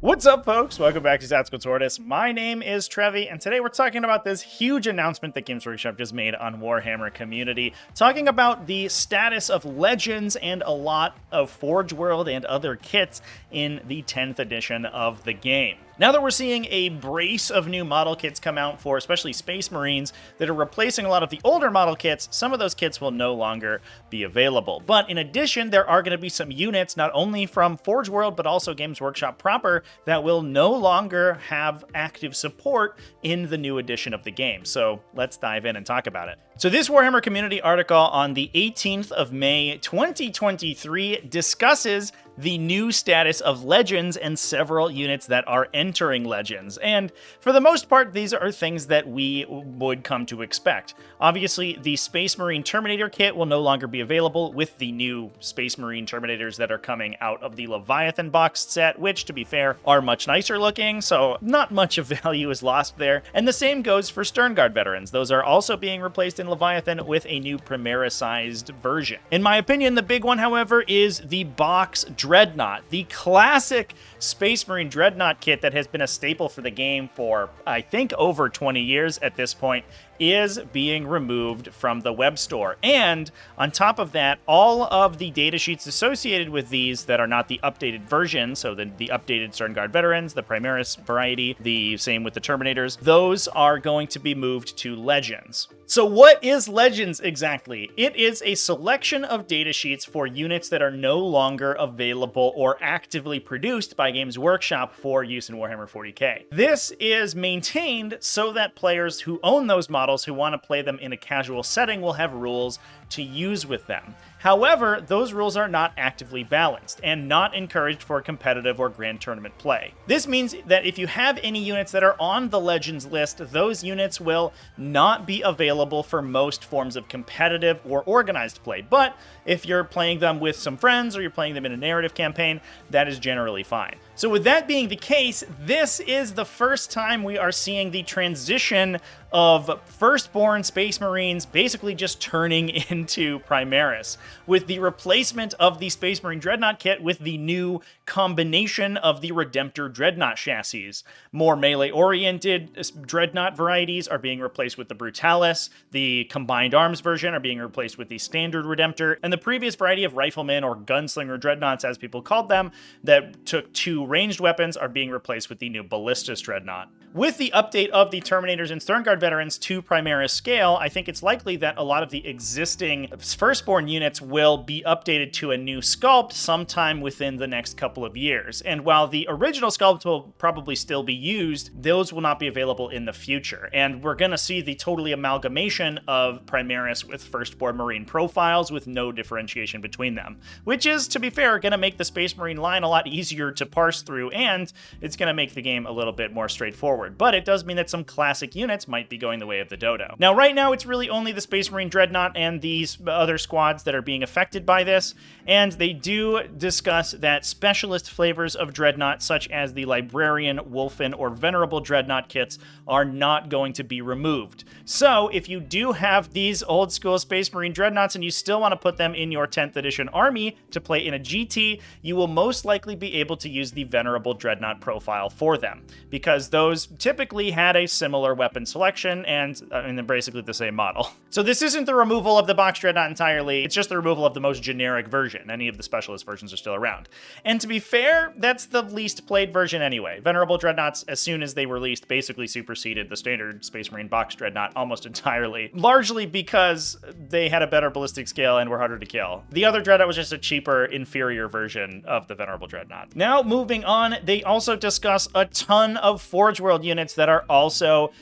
What's up, folks? Welcome back to TacticalTortoise. My name is Trevi, and today we're talking about this huge announcement that Games Workshop just made on Warhammer Community, talking about the status of Legends and a lot of Forge World and other kits in the 10th edition of the game. Now that we're seeing a brace of new model kits come out for especially Space Marines that are replacing a lot of the older model kits, some of those kits will no longer be available. But in addition, there are going to be some units, not only from Forge World, but also Games Workshop proper, that will no longer have active support in the new edition of the game. So let's dive in and talk about it. So this Warhammer Community article on the 18th of May, 2023 discusses the new status of Legends and several units that are entering Legends. And for the most part, these are things that we would come to expect. Obviously, the Space Marine Terminator kit will no longer be available with the new Space Marine Terminators that are coming out of the Leviathan boxed set, which, to be fair, are much nicer looking, so not much of value is lost there. And the same goes for Sternguard veterans. Those are also being replaced in Leviathan with a new Primera-sized version. In my opinion, the big one, however, is the box Dreadnought, the classic Space Marine Dreadnought kit that has been a staple for the game for, I think, over 20 years at this point, is being removed from the web store. And on top of that, all of the datasheets associated with these that are not the updated version, so the updated Sternguard veterans, the Primaris variety, the same with the Terminators, those are going to be moved to Legends. So what is Legends exactly? It is a selection of datasheets for units that are no longer available or actively produced by Games Workshop for use in Warhammer 40k. This is maintained so that players who own those models who want to play them in a casual setting will have rules to use with them. However, those rules are not actively balanced and not encouraged for competitive or grand tournament play. This means that if you have any units that are on the Legends list, those units will not be available for most forms of competitive or organized play. But if you're playing them with some friends or you're playing them in a narrative campaign, that is generally fine. So with that being the case, this is the first time we are seeing the transition of Firstborn Space Marines basically just turning into Primaris, with the replacement of the Space Marine Dreadnought kit with the new combination of the Redemptor Dreadnought chassis. More melee-oriented Dreadnought varieties are being replaced with the Brutalis, the Combined Arms version are being replaced with the Standard Redemptor, and the previous variety of Riflemen or Gunslinger Dreadnoughts, as people called them, that took two ranged weapons are being replaced with the new Ballistus Dreadnought. With the update of the Terminators and Sternguard veterans to Primaris scale, I think it's likely that a lot of the existing Firstborn units will be updated to a new sculpt sometime within the next couple of years. And while the original sculpt will probably still be used, those will not be available in the future. And we're going to see the totally amalgamation of Primaris with Firstborn Marine profiles with no differentiation between them, which is, to be fair, going to make the Space Marine line a lot easier to parse through, and it's going to make the game a little bit more straightforward. But it does mean that some classic units might be going the way of the dodo. Now, right now, it's really only the Space Marine Dreadnought and these other squads that are being affected by this, and they do discuss that specialist flavors of Dreadnought, such as the Librarian, Wolfen, or Venerable Dreadnought kits, are not going to be removed. So, if you do have these old school Space Marine Dreadnoughts and you still want to put them in your 10th edition army to play in a GT, you will most likely be able to use the Venerable Dreadnought profile for them, because those typically had a similar weapon selection and they're basically the same model. So this isn't the removal of the box Dreadnought entirely, it's just the removal of the most generic version. Any of the specialist versions are still around. And to be fair, that's the least played version anyway. Venerable Dreadnoughts, as soon as they released, basically superseded the standard Space Marine box Dreadnought almost entirely, largely because they had a better ballistic scale and were harder to kill. The other Dreadnought was just a cheaper, inferior version of the Venerable Dreadnought. Now, moving on, they also discuss a ton of Forge World units that are also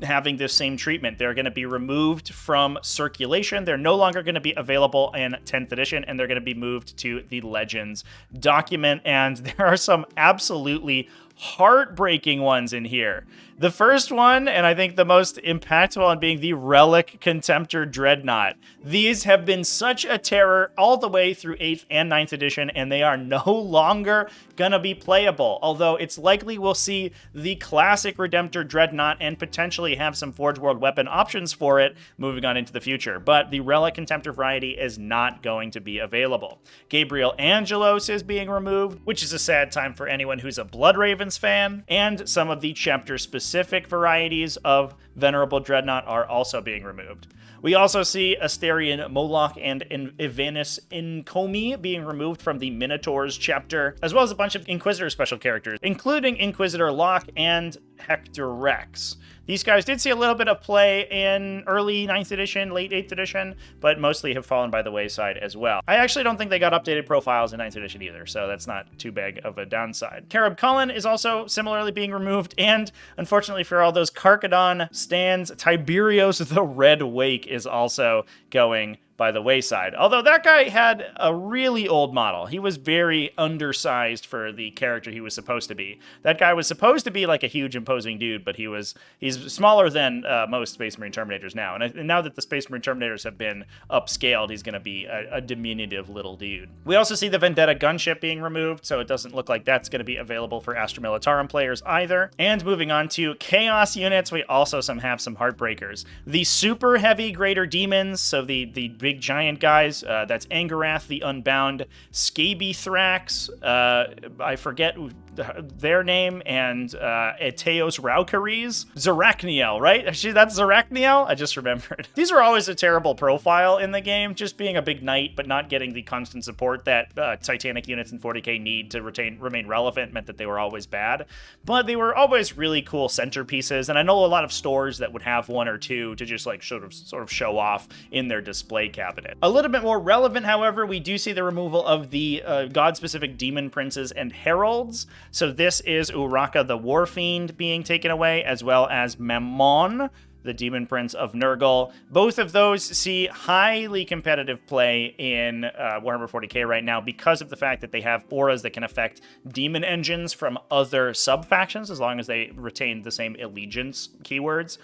having this same treatment. They're going to be removed from circulation. They're no longer going to be available in 10th edition, and they're going to be moved to the Legends document. And there are some absolutely heartbreaking ones in here. The first one, and I think the most impactful on being the Relic Contemptor Dreadnought. These have been such a terror all the way through 8th and 9th edition, and they are no longer gonna be playable. Although it's likely we'll see the classic Redemptor Dreadnought and potentially have some Forge World weapon options for it moving on into the future. But the Relic Contemptor variety is not going to be available. Gabriel Angelos is being removed, which is a sad time for anyone who's a Blood Raven Ravens fan, and some of the chapter-specific varieties of Venerable Dreadnought are also being removed. We also see Asterion Moloch and Ivanus Incomi being removed from the Minotaurs chapter, as well as a bunch of Inquisitor special characters, including Inquisitor Locke and Hector Rex. These guys did see a little bit of play in early 9th edition, late 8th edition, but mostly have fallen by the wayside as well. I actually don't think they got updated profiles in 9th edition either, so that's not too big of a downside. Carib Cullen is also similarly being removed, and unfortunately for all those Carcadon stands, Tiberios the Red Wake is also going by the wayside. Although that guy had a really old model. He was very undersized for the character he was supposed to be. That guy was supposed to be like a huge imposing dude, but he's smaller than most Space Marine Terminators now. And now that the Space Marine Terminators have been upscaled, he's going to be a diminutive little dude. We also see the Vendetta gunship being removed, so it doesn't look like that's going to be available for Astra Militarum players either. And moving on to Chaos units, we also have some heartbreakers. The super heavy Greater Demons, so the big giant guys, that's Angarath the Unbound, Scabythrax, I forget their name, and Eteos Raucaries, Zarachniel, right? Actually, that's Zarachniel? I just remembered. These are always a terrible profile in the game, just being a big knight, but not getting the constant support that Titanic units in 40k need to remain relevant meant that they were always bad. But they were always really cool centerpieces, and I know a lot of stores that would have one or two to just like sort of show off in their display cabinet. A little bit more relevant, however, we do see the removal of the god-specific demon princes and heralds. So this is Uraka the Warfiend being taken away, as well as Mammon, the Demon Prince of Nurgle. Both of those see highly competitive play in Warhammer 40k right now because of the fact that they have auras that can affect demon engines from other sub-factions, as long as they retain the same allegiance keywords.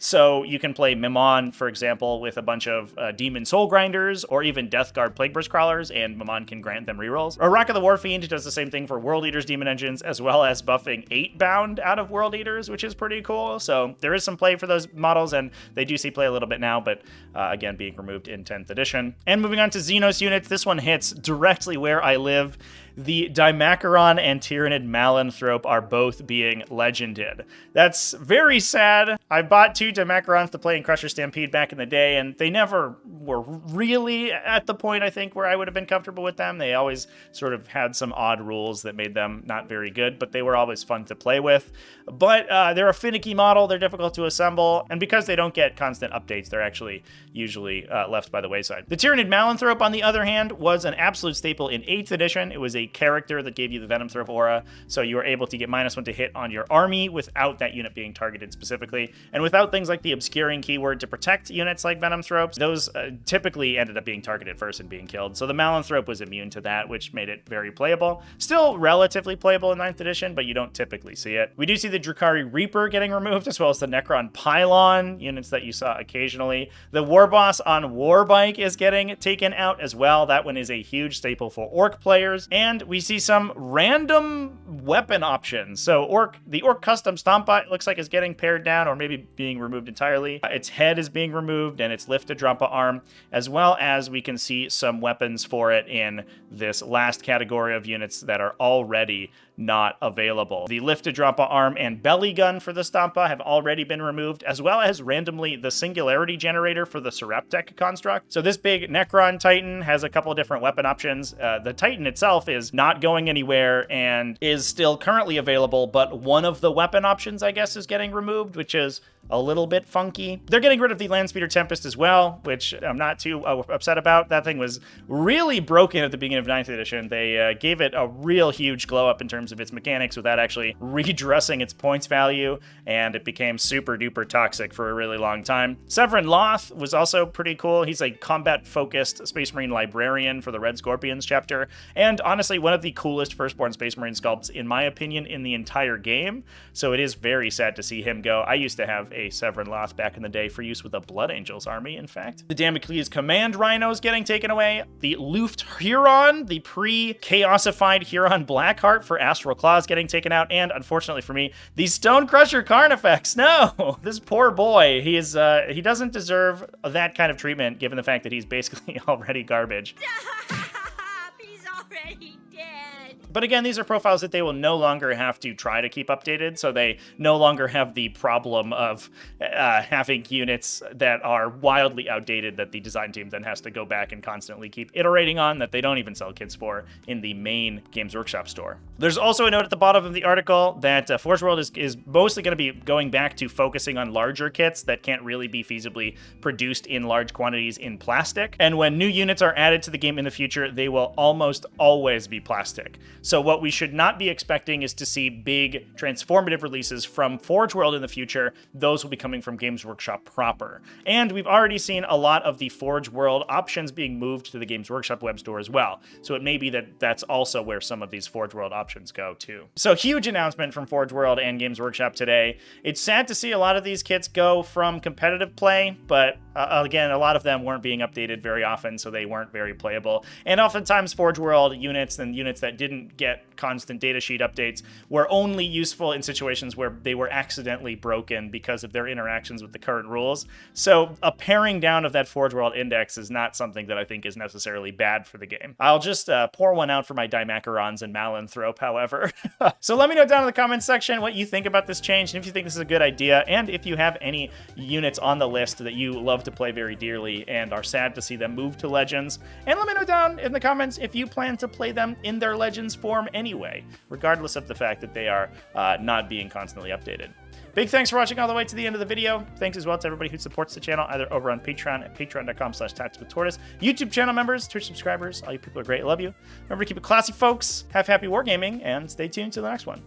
So you can play Mammon, for example, with a bunch of Demon Soul Grinders, or even Death Guard Plagueburst Crawlers, and Mammon can grant them rerolls. Uraka the Warfiend does the same thing for World Eaters Demon Engines, as well as buffing 8-bound out of World Eaters, which is pretty cool. So there is some play for those models, and they do see play a little bit now, but again, being removed in 10th edition. And moving on to Xenos units, this one hits directly where I live. The Dimacaron and Tyrannid Malanthrope are both being legended. That's very sad. I bought 2 Dimacarons to play in Crusher Stampede back in the day, and they never were really at the point, I think, where I would have been comfortable with them. They always sort of had some odd rules that made them not very good, but they were always fun to play with. But they're a finicky model, they're difficult to assemble, and because they don't get constant updates, they're actually usually left by the wayside. The Tyrannid Malanthrope, on the other hand, was an absolute staple in 8th edition. It was a character that gave you the Venomthrope aura, so you were able to get -1 to hit on your army without that unit being targeted specifically, and without things like the obscuring keyword to protect units like Venomthropes. Those typically ended up being targeted first and being killed, so the Malanthrope was immune to that, which made it very playable. Still relatively playable in 9th edition, but you don't typically see it. We do see the Drukhari Reaper getting removed, as well as the Necron Pylon, units that you saw occasionally. The Warboss on Warbike is getting taken out as well. That one is a huge staple for Orc players, and we see some random weapon options. So the Orc Custom Stompbot looks like it's getting pared down, or maybe being removed entirely. Its head is being removed, and its Lift to Drop arm, as well as we can see some weapons for it in this last category of units that are already not available. The Lift to Drop arm and belly gun for the Stampa have already been removed, as well as randomly the Singularity Generator for the Seraptech construct. So this big Necron Titan has a couple different weapon options. The Titan itself is not going anywhere and is still currently available, but one of the weapon options, I guess, is getting removed, which is a little bit funky. They're getting rid of the Landspeeder Tempest as well, which I'm not too upset about. That thing was really broken at the beginning of 9th edition. They gave it a real huge glow up in terms of its mechanics without actually redressing its points value, and it became super duper toxic for a really long time. Severin Loth was also pretty cool. He's a combat-focused Space Marine librarian for the Red Scorpions chapter, and honestly, one of the coolest Firstborn Space Marine sculpts, in my opinion, in the entire game. So it is very sad to see him go. I used to have a Severin Loth back in the day for use with the Blood Angels army, in fact. The Damocles Command Rhino is getting taken away. The Luft Huron, the pre-chaosified Huron Blackheart for Astral Claws, getting taken out. And unfortunately for me, the Stone Crusher Carnifex. No, this poor boy. He doesn't deserve that kind of treatment, given the fact that he's basically already garbage. He's already dead. But again, these are profiles that they will no longer have to try to keep updated, so they no longer have the problem of having units that are wildly outdated that the design team then has to go back and constantly keep iterating on, that they don't even sell kits for in the main Games Workshop store. There's also a note at the bottom of the article that Forge World is mostly going to be going back to focusing on larger kits that can't really be feasibly produced in large quantities in plastic. And when new units are added to the game in the future, they will almost always be plastic. So what we should not be expecting is to see big transformative releases from Forge World in the future. Those will be coming from Games Workshop proper. And we've already seen a lot of the Forge World options being moved to the Games Workshop web store as well. So it may be that that's also where some of these Forge World options go too. So huge announcement from Forge World and Games Workshop today. It's sad to see a lot of these kits go from competitive play, but again, a lot of them weren't being updated very often, so they weren't very playable. And oftentimes Forge World units and units that didn't get constant datasheet updates were only useful in situations where they were accidentally broken because of their interactions with the current rules. So a paring down of that Forge World index is not something that I think is necessarily bad for the game. I'll just pour one out for my Dimacarons and Malanthrope, however. So let me know down in the comments section what you think about this change, and if you think this is a good idea, and if you have any units on the list that you love to play very dearly and are sad to see them move to Legends. And let me know down in the comments if you plan to play them in their Legends form anyway, regardless of the fact that they are not being constantly updated. Big thanks for watching all the way to the end of the video. Thanks as well to everybody who supports the channel, either over on Patreon at patreon.com/TacticalTortoise, YouTube channel members, Twitch subscribers. All you people are great. I love you. Remember to keep it classy, folks. Have happy wargaming, and stay tuned to the next one.